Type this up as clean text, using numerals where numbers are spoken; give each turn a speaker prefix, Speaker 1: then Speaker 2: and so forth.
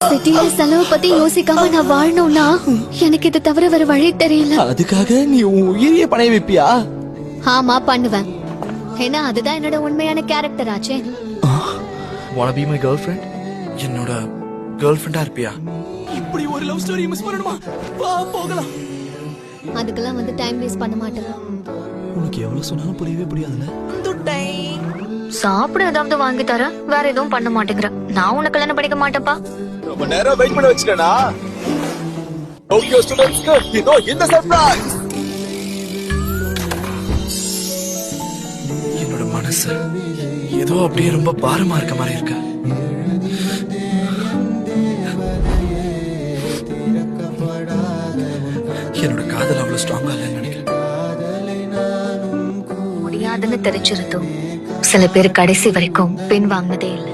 Speaker 1: சிட்டில செலவு பத்தி யோசிக்காம நான் வாழணும்னா எனக்கு இதை தவிர வேற வழி தெரியல.
Speaker 2: அதுக்காக நீ உன் உயிரிய பணைய வைப்பியா?
Speaker 1: ஆமா பண்ணுவேன். ஏன்னா அதுதான் என்னோட உண்மையான கேரக்டர் ஆச்சே.
Speaker 3: wanna be my girlfriend? என்னோட கேர்ள்ஃப்ரெண்டா இருப்பியா?
Speaker 2: இப்படி ஒரு லவ் ஸ்டோரி மிஸ் பண்ணணுமா? வா போகலாம்.
Speaker 1: அதுக்கெல்லாம் வந்து டைம் வேஸ்ட் பண்ண மாட்டேன்.
Speaker 2: உனக்கு எவ்வளவு சொன்னாலும் புரியவே புரியாதுல.
Speaker 1: சாப்பிட ஏதாவது வாங்கி தர, வேற எதுவும் பண்ண மாட்டேங்கிற. நான் உனக்கு கல்யாணம் பண்ணிக்க மாட்டேன்ப்பா.
Speaker 4: ரொம்ப நேரம் வெயிட் பண்ண வச்சிட்டேனா? டோக்கியோ ஸ்டூடண்ட்ஸ்க்கு இதோ இந்த சர்ப்ரைஸ்.
Speaker 3: என்னோட மனசு ஏதோ அப்படியே ரொம்ப பாரமா இருக்க மாதிரி இருக்கு. என்னோட காதல் அவ்வளவு ஸ்ட்ராங்கா இல்லைன்னு நினைக்கிறேன்.
Speaker 1: முடியாதுன்னு தெரிஞ்சிருந்தோம் சில பேர் கடைசி வரைக்கும் பின் வாங்கினதே இல்லை.